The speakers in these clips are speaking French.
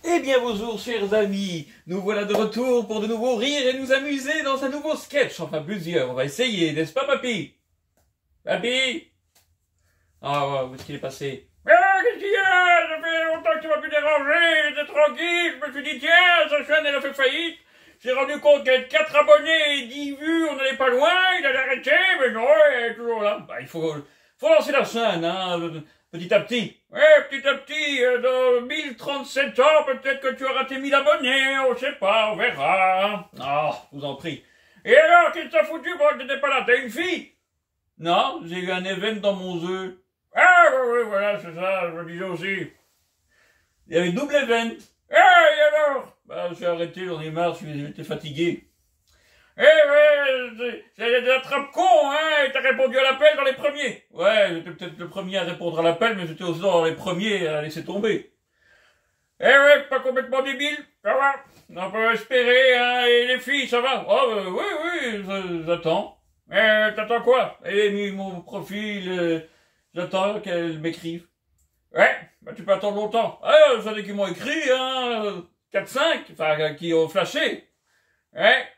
Eh bien bonjour chers amis, nous voilà de retour pour de nouveaux rires et nous amuser dans un nouveau sketch, enfin plusieurs, on va essayer, n'est-ce pas papy? Papy? Ah ouais, où est-ce qu'il est passé? Ah, qu'est-ce qu'il y a? Ça fait longtemps que tu m'as pu déranger, j'étais tranquille, je me suis dit tiens, sa chaîne elle a fait faillite, j'ai rendu compte qu'avec 4 abonnés et 10 vues, on n'allait pas loin, il a arrêté, mais non, elle est toujours là. Bah il faut lancer la chaîne, hein, petit à petit. Ouais, petit à petit, dans 1037 ans, peut-être que tu auras tes 1000 abonnés, on sait pas, on verra. Ah, je vous en prie. Et alors, qu'est-ce que t'as foutu pendant que t'étais pas là? T'as une fille? Non, j'ai eu un événement dans mon œuf. Ah, bah oui, voilà, c'est ça, je me disais aussi. Il y avait double event. Ah, et alors? Bah, j'ai arrêté, j'en ai marre, j'étais fatigué. Eh ouais, c'est des attrape-cons, hein, et t'as répondu à l'appel dans les premiers. Ouais, j'étais peut-être le premier à répondre à l'appel, mais j'étais aussi dans les premiers à laisser tomber. Eh ouais, pas complètement débile, ça va, on peut espérer, hein, et les filles, ça va? Oh, oui, j'attends. T'attends quoi? Elle a mis mon profil, j'attends qu'elle m'écrive. Ouais, bah tu peux attendre longtemps. Ah, j'en ai qui m'ont écrit, hein, 4-5, enfin, qui ont flashé. Ouais.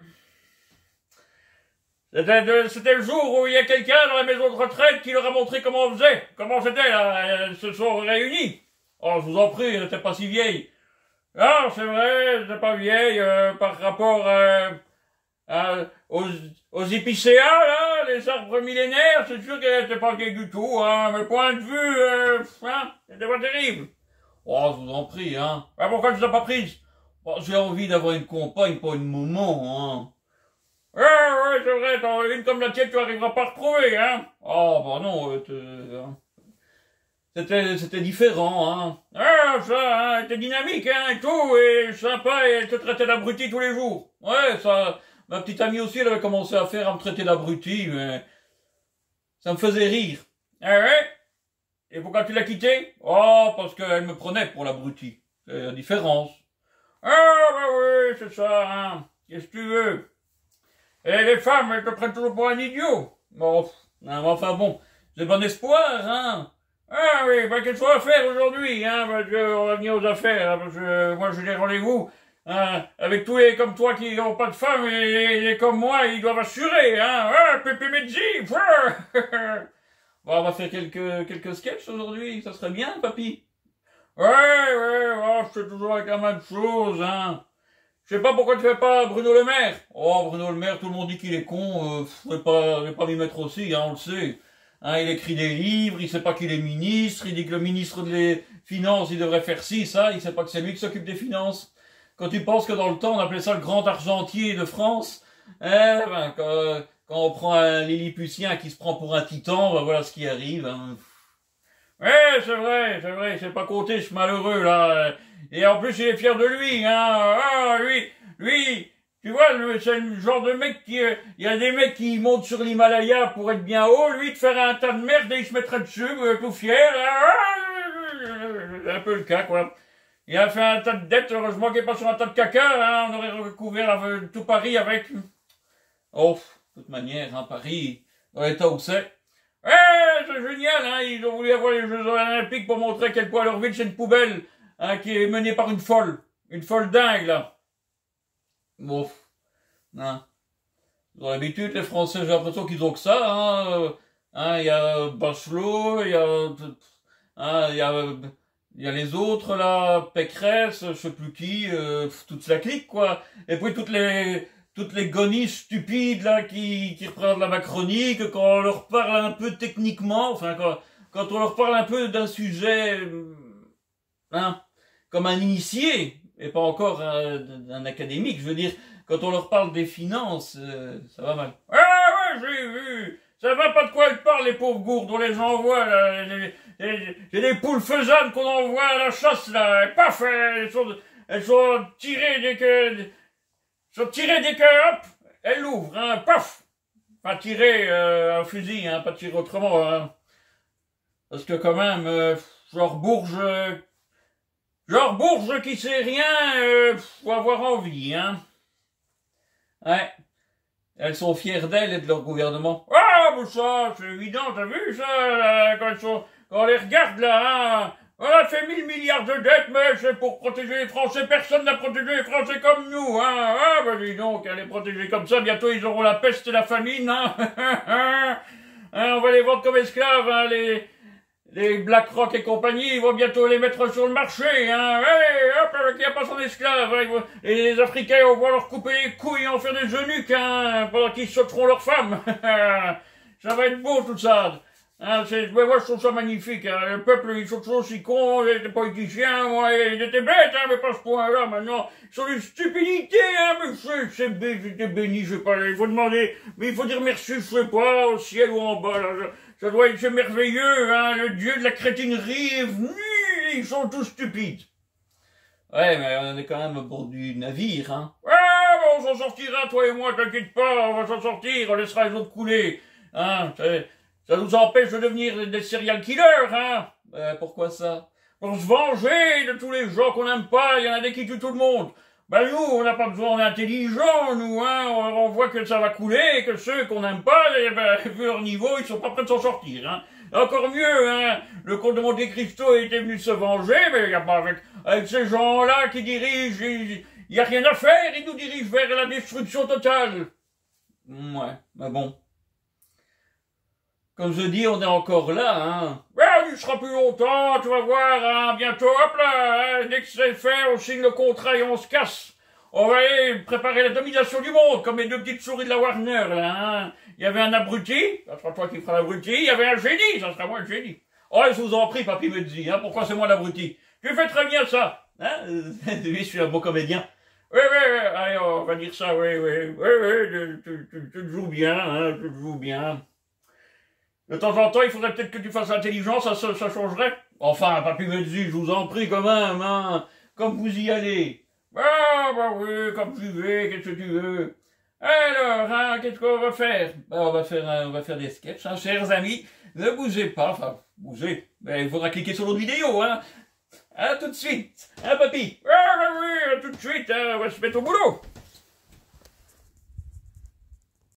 C'était le jour où il y a quelqu'un dans la maison de retraite qui leur a montré comment on faisait, comment c'était là, elles se sont réunies. Oh, je vous en prie, elle n'était pas si vieille. Ah, c'est vrai, elle n'était pas vieille par rapport aux épicéas, là, les arbres millénaires, c'est sûr qu'elle n'était pas vieille du tout, hein, mais point de vue, hein, c'était pas terrible. Oh, je vous en prie, hein. Ah, pourquoi tu l'as pas prise? Bon, j'ai envie d'avoir une compagne, pas une maman, hein. Ah ouais, c'est vrai, t'en as une comme la tienne, tu arriveras pas à retrouver, hein. Oh, bah non, hein. C'était différent, hein. Ah, ça, hein, elle était dynamique, hein, et tout, et sympa, et elle te traitait d'abruti tous les jours. Ouais, ça, ma petite amie aussi, elle avait commencé à me traiter d'abruti, mais ça me faisait rire. Ah ouais? Et pourquoi tu l'as quittée? Oh, parce qu'elle me prenait pour l'abruti. C'est la différence. Ah, bah oui, c'est ça, hein. Qu'est-ce que tu veux? Et les femmes, elles te prennent toujours pour un idiot. Bon, enfin bon, j'ai bon espoir, hein. Ah oui, bah qu'est-ce qu'on va faire aujourd'hui, hein, parce qu'on va venir aux affaires, hein, parce que moi j'ai des rendez-vous, hein, avec tous les comme toi qui n'ont pas de femmes, et les comme moi, ils doivent assurer, hein. Ah, Pépé Medzi. Bon, on va faire quelques sketchs aujourd'hui, ça serait bien, papy. Ouais, oh, je fais toujours avec la même chose, hein. Je sais pas pourquoi tu fais pas Bruno Le Maire. Oh, Bruno Le Maire, tout le monde dit qu'il est con, je vais pas m'y mettre aussi, hein, on le sait. Hein, il écrit des livres, il sait pas qu'il est ministre, il dit que le ministre des Finances, il devrait faire ci, ça, il sait pas que c'est lui qui s'occupe des finances. Quand tu penses que dans le temps, on appelait ça le grand argentier de France, ben, quand on prend un Lilliputien qui se prend pour un titan, ben voilà ce qui arrive, hein. Ouais, c'est vrai, il s'est pas compté ce malheureux, là. Et en plus, il est fier de lui, hein. Ah, lui, tu vois, c'est le genre de mec qui, il y a des mecs qui montent sur l'Himalaya pour être bien haut, lui, de faire un tas de merde et il se mettrait dessus, tout fier, c'est un peu le cas, quoi. Il a fait un tas de dettes, heureusement qu'il est pas sur un tas de caca, hein. On aurait recouvert tout Paris avec. Oh, de toute manière, hein, Paris, dans l'état où c'est. Ouais, c'est génial, hein, ils ont voulu avoir les Jeux Olympiques pour montrer à quel point leur ville c'est une poubelle, hein, qui est menée par une folle dingue, là. Bon, hein. Ils ont l'habitude, les Français, j'ai l'impression qu'ils ont que ça, hein, il y a Bachelot, il y a les autres, là, Pécresse, je sais plus qui, toute la clique, quoi. Et puis toutes les gonisses stupides là qui représentent la Macronie, que quand on leur parle un peu techniquement, enfin quand on leur parle un peu d'un sujet, hein, comme un initié, et pas encore un académique, je veux dire, quand on leur parle des finances, ça va mal. Ah ouais, j'ai vu, ça va pas de quoi elles parlent les pauvres gourdes, on les envoie là, j'ai des poules faisanes qu'on envoie à la chasse là, et paf, elles sont tirées dès que hop, elle l'ouvre, hein, paf. Pas tirer un fusil, hein, pas tirer autrement, hein. Parce que quand même, genre Bourges qui sait rien, faut avoir envie, hein. Ouais. Elles sont fières d'elles et de leur gouvernement. Ah, mais ça, c'est évident, t'as vu ça, là, quand on les regarde là, hein. On a fait 1000 milliards de dettes, mais c'est pour protéger les Français. Personne n'a protégé les Français comme nous, hein. Ah, bah dis donc, les protéger comme ça, bientôt ils auront la peste et la famine, hein. Hein, on va les vendre comme esclaves, hein, les BlackRock et compagnie, ils vont bientôt les mettre sur le marché, hein. Allez, hop, qui a pas son esclave, hein, et les Africains, on va leur couper les couilles et en faire des eunuques, hein, pendant qu'ils sauteront leurs femmes. Ça va être beau, tout ça. Hein, mais moi, je trouve ça magnifique, hein. Le peuple, ils sont toujours aussi cons, les politiciens, moi, ils étaient bêtes, hein, mais pas à ce point-là, maintenant. Ils sont d'une stupidité, hein, mais j'étais béni, je sais pas, il faut demander, mais il faut dire merci, je sais pas, au ciel ou en bas, là, ça doit être merveilleux, hein, le dieu de la crétinerie est venu, ils sont tous stupides. Ouais, mais on est quand même au bord du navire, hein. Ouais, bon, on s'en sortira, toi et moi, t'inquiète pas, on va s'en sortir, on laissera les autres couler, hein, ça nous empêche de devenir des serial killers, hein. Pourquoi ça? Pour se venger de tous les gens qu'on n'aime pas, il y en a des qui tuent tout le monde. Ben nous, on n'a pas besoin d'intelligents, nous, hein, on voit que ça va couler, que ceux qu'on n'aime pas, vu leur niveau, ils sont pas prêts de s'en sortir, hein. Encore mieux, hein, le comte de Monte Cristo était venu se venger, mais il n'y a pas avec ces gens-là qui dirigent, il n'y a rien à faire, ils nous dirigent vers la destruction totale. Ouais, mais bon. Comme je dis, on est encore là, hein. Ouais, on y sera plus longtemps, tu vas voir, hein, bientôt, hop là, hein, dès que c'est fait, on signe le contrat et on se casse. On va aller préparer la domination du monde, comme les deux petites souris de la Warner, là, hein. Il y avait un abruti, ça sera toi qui feras l'abruti, il y avait un génie, ça sera moi le génie. Oh, je vous en prie, papy me dit, hein, pourquoi c'est moi l'abruti? Tu fais très bien ça, hein, oui, je suis un bon comédien. Oui, allez, on va dire ça, oui, tu te joues bien, hein, tu te joues bien. De temps en temps, il faudrait peut-être que tu fasses intelligent, ça changerait. Enfin, papy me dit, je vous en prie quand même, hein, comme vous y allez. Ah, bah oui, comme tu veux, qu'est-ce que tu veux. Alors, hein, qu'est-ce qu'on va faire? Ben, on va faire des sketchs, hein, chers amis. Ne bougez pas, enfin, bougez. Ben, il faudra cliquer sur l'autre vidéo, hein. À tout de suite, hein, papy? Ah, oui, à tout de suite, hein, on va se mettre au boulot.